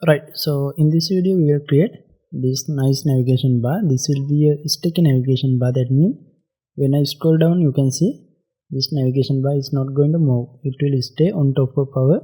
Right, so in this video we will create this nice navigation bar. This will be a sticky navigation bar. That means when I scroll down, you can see this navigation bar is not going to move. It will stay on top of our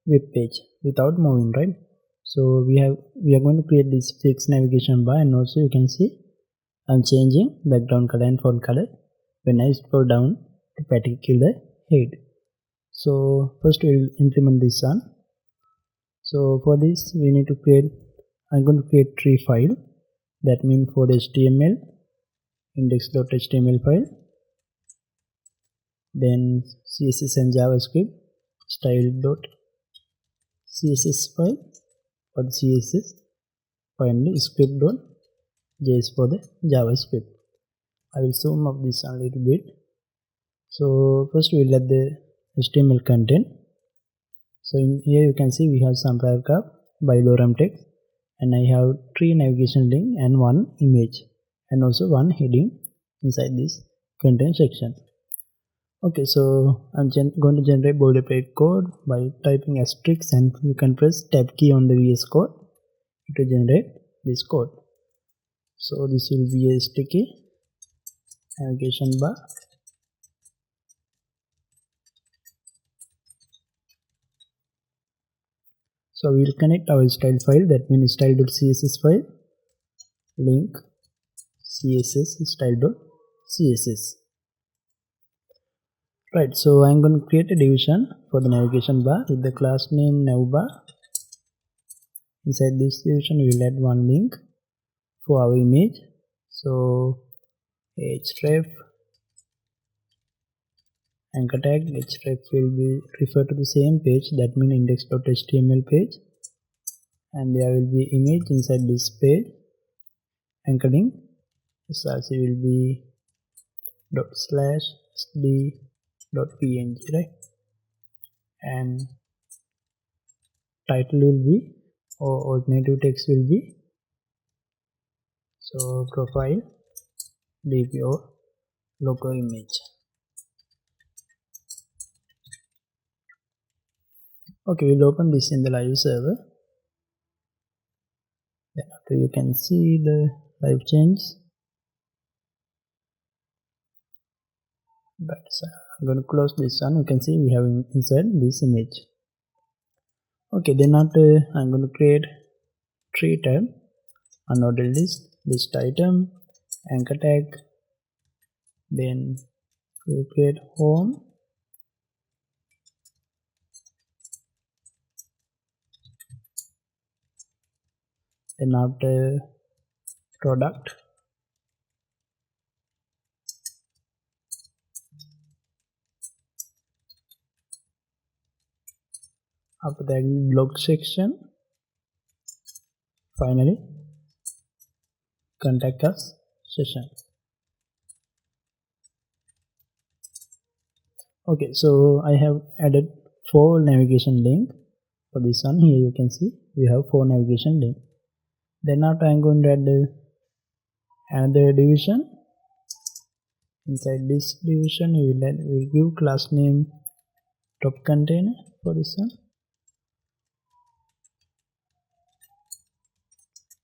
web page without moving, right? So we are going to create this fixed navigation bar, and also you can see I'm changing background color and font color when I scroll down to particular head. So first we'll implement this one. So for this we need to create, I'm going to create three files. That means for the HTML, index.html file, then CSS and JavaScript, style.css file for the CSS, finally script.js for the JavaScript. I will zoom up this a little bit. So first we will add the HTML content. So in here you can see we have some paragraph by lorem text, and I have three navigation link and one image and also one heading inside this content section. Okay, so I'm going to generate boilerplate code by typing asterisk, and you can press tab key on the VS Code to generate this code. So this will be a sticky navigation bar. So we will connect our style file, that means style.css file, link css style.css. Right, so I'm going to create a division for the navigation bar with the class name navbar. Inside this division we will add one link for our image. So href anchor tag, href will be refer to the same page, that means index.html page, and there will be image inside this page. Anchor link src will be /sd.png, right? And title will be, or alternative text will be, so profile dp or logo image. Okay, we'll open this in the live server. Then after you can see the live change. But I'm going to close this one. You can see we have inside this image. Okay, then after I'm going to create three tabs: unordered list item, anchor tag, then we'll create home, then after product, after that blog section, finally contact us session. Okay, so I have added 4 navigation link for this one. Here you can see we have 4 navigation link. Then after I'm going to add another division. Inside this division we'll give class name top container for this one.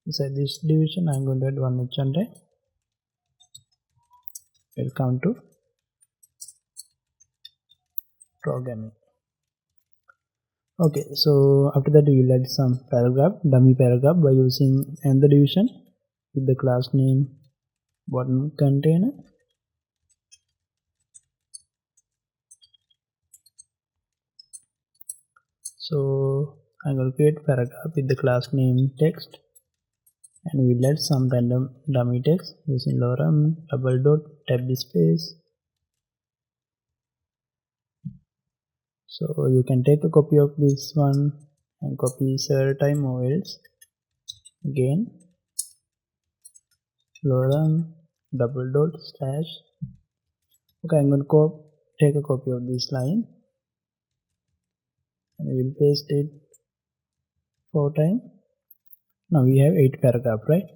Inside this division I'm going to add one h1 tag. Welcome to programming. Okay, so after that we will add some dummy paragraph by using another division with the class name bottom container. So I'm going to create paragraph with the class name text, and we'll add some random dummy text using lorem tab space. So you can take a copy of this one and copy several times, or else again lorem /. Okay, I'm going to take a copy of this line and we will paste it 4 times. Now we have 8 paragraph, right?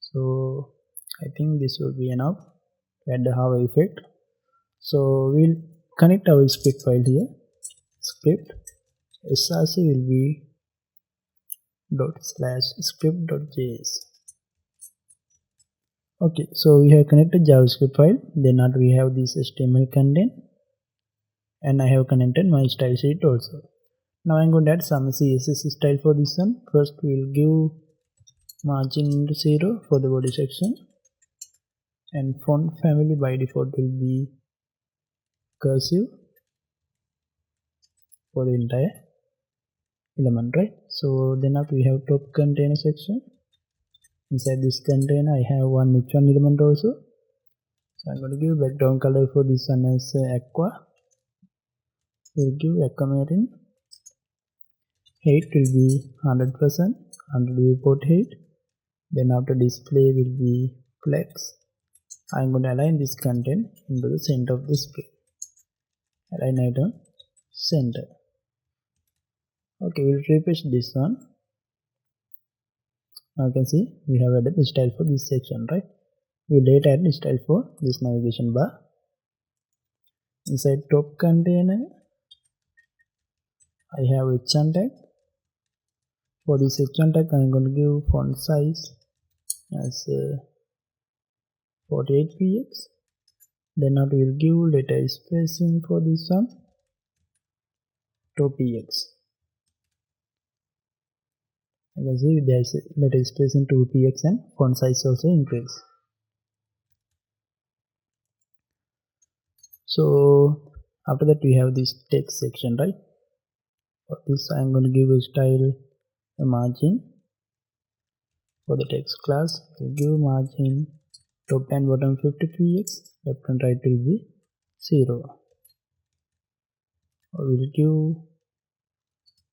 So I think this will be enough to add the hover effect. So we'll connect our script file here. Script src will be .script.js. Okay, so we have connected JavaScript file. Then after we have this HTML content, and I have connected my style sheet also. Now I'm going to add some CSS style for this one. First we'll give margin into 0 for the body section, and font family by default will be cursive for the entire element, right? So then after we have top container section. Inside this container I have one h1 element also. So I'm going to give background color for this one as aqua. We'll give aquamarine. Height will be 100%, 100 viewport height. Then after display will be flex. I'm going to align this content into the center of this page. Align item center. Okay, we'll refresh this one. Now you can see we have added the style for this section, right? We'll later add the style for this navigation bar. Inside top container I have h1 tag. For this h1 tag I'm going to give font size as 48px. Then now we will give letter spacing for this one 2px. You can see there is letter spacing 2px and font size also increase. So after that we have this text section, right? For this I am going to give a style a margin. For the text class we'll give margin top and bottom 50px, left and right will be 0. Or we'll give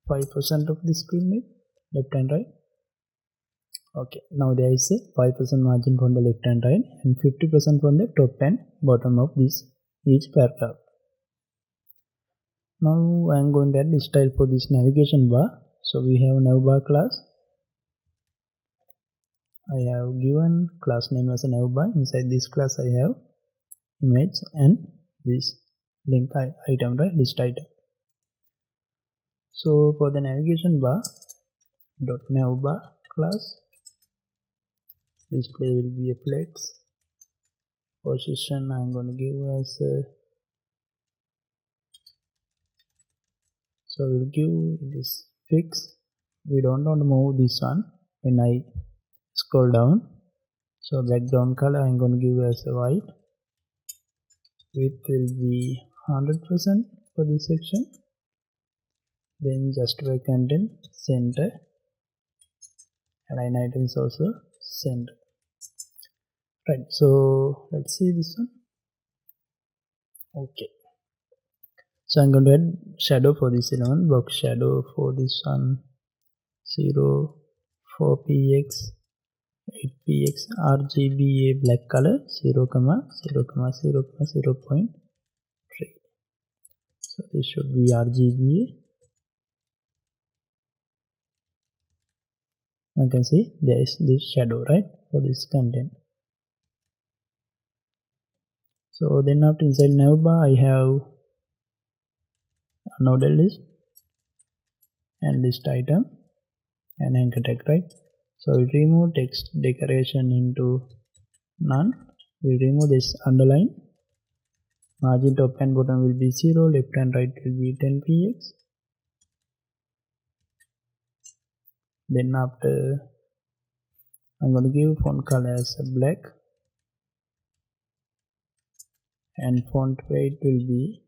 5% of the screen width, left and right. Okay, now there is a 5% margin from the left and right and 50% from the top and bottom of this each paragraph. Now I am going to add the style for this navigation bar. So we have navbar class. I have given class name as a navbar. Inside this class I have image and this link item, right? List item. So for the navigation bar dot navbar class, display will be a flex. Position I am going to give as so we'll give this fix. We don't want to move this one when I scroll down. So background color I'm going to give as a white. Width will be 100% for this section. Then justify content center. Align items also center. Right, so let's see this one. Okay. So I'm going to add shadow for this element. Box shadow for this one 0, 4px, 8px, RGBA black color 0, 0, 0, 0.3. So this should be RGBA. You can see there is this shadow, right, for this content. So then after inside navbar I have a nodal list and list item and anchor tag, right? So we remove text decoration into none. We remove this underline. Margin top and bottom will be 0, left and right will be 10px. Then after I'm going to give font color as a black and font weight will be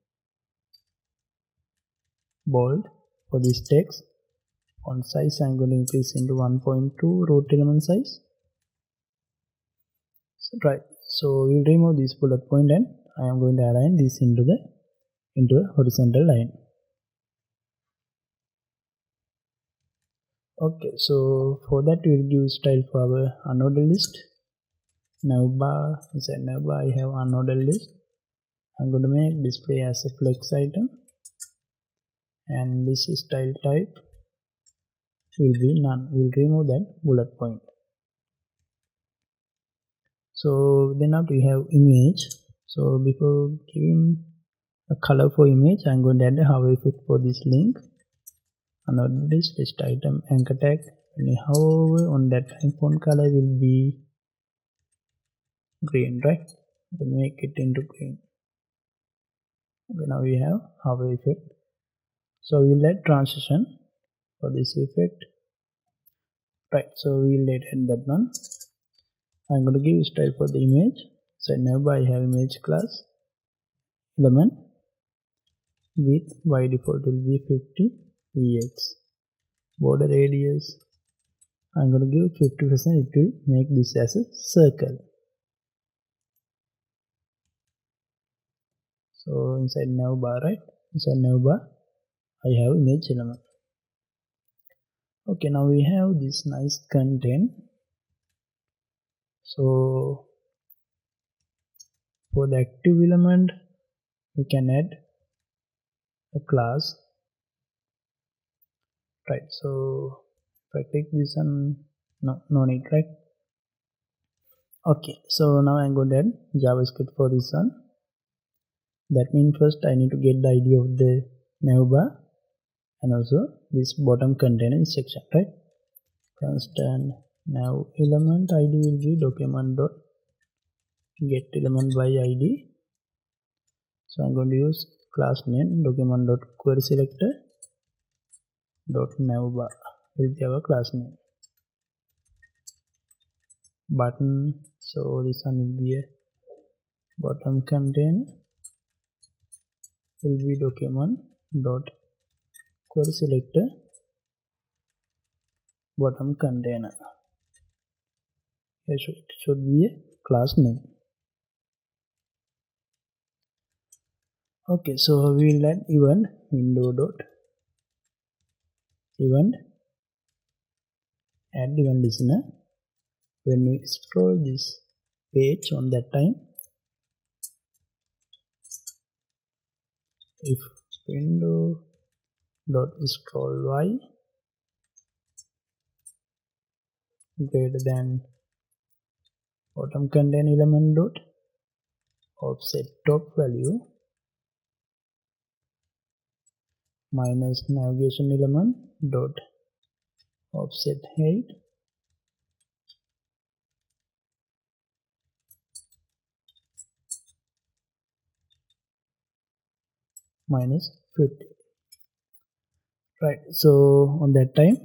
bold for this text. Font size I'm going to increase into 1.2 root element size. So, right, so we'll remove this bullet point and I am going to align this into a horizontal line. Okay, so for that we'll give style for our unordered list. Navbar, inside navbar I have unordered list. I'm going to make display as a flex item and this style type will be none. We'll remove that bullet point. So then after we have image. So before giving a color for image, I'm going to add a hover effect for this link. Unordered list item anchor tag However, on that time font color will be green, right? We'll make it into green. Okay, now we have hover effect. So we'll add transition for this effect, right? So we'll add that one. I'm going to give style for the image. So now I have image class element with by default will be 50 px. Border radius I'm going to give 50%. It will make this as a circle. So inside navbar, right? Inside navbar I have image element. Okay, now we have this nice content. So for the active element we can add a class, right? So if I click this one, no need, right? Okay, so now I'm going to add JavaScript for this one. That means first I need to get the ID of the navbar and also this bottom container section, right? Constant nav element ID will be document dot get element by ID. So I'm going to use class name document dot query selector dot navbar will be our class name. Button, so this one will be a bottom container will be document dot query selector bottom container. It should be a class name. Okay, so we will add event window dot event add event listener. When we scroll this page on that time, if window dot scroll y greater than bottom contain element dot offset top value minus navigation element dot offset height minus 50, right? So on that time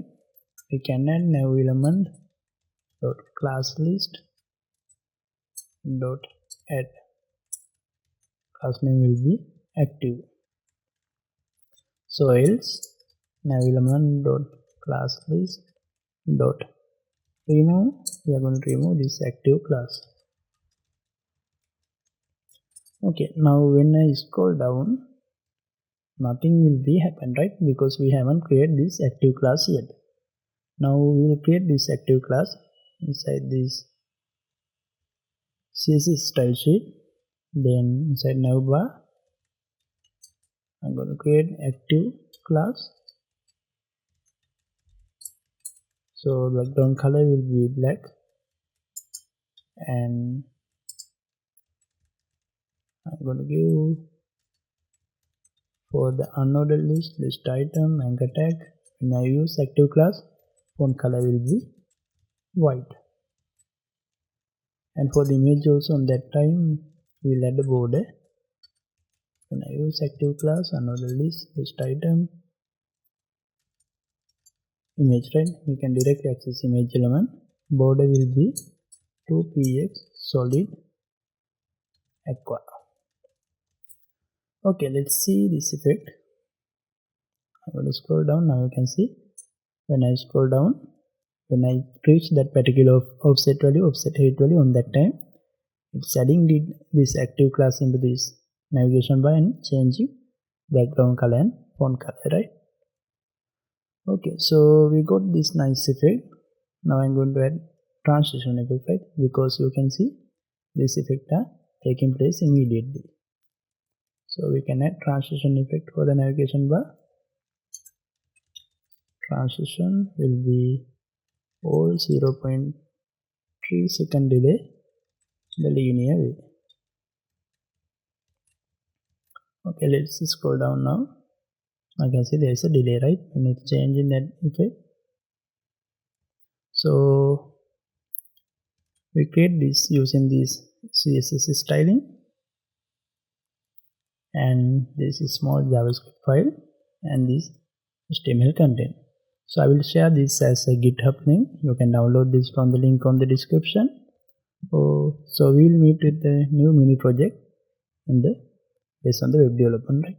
we can add nav element dot class list dot add class name will be active. So else nav element dot class list dot remove, we are going to remove this active class. Okay, now when I scroll down nothing will be happen, right? Because we haven't created this active class yet. Now we will create this active class inside this CSS style sheet. Then inside navbar I'm going to create active class. So background color will be black and I'm going to give for the unordered list item anchor tag. When I use active class font color will be white, and for the image also on that time we will add a border. When I use active class unordered list item image, right, we can directly access image element. Border will be 2px solid aqua. Okay, let's see this effect. I'm going to scroll down. Now you can see when I scroll down, when I reach that particular offset value, offset height value, on that time it's adding this active class into this navigation bar and changing background color and font color, right? Okay, so we got this nice effect. Now I'm going to add transition effect, right? Because you can see this effect are taking place immediately. So we can add transition effect for the navigation bar. Transition will be all 0.3 second delay the linear way. Okay, let's scroll down now. I can see there is a delay, right? When it's changing that effect. So we create this using this CSS styling, and this is small JavaScript file and this HTML content. So I will share this as a GitHub link. You can download this from the link on the description. So we will meet with a new mini project based on the web development, right?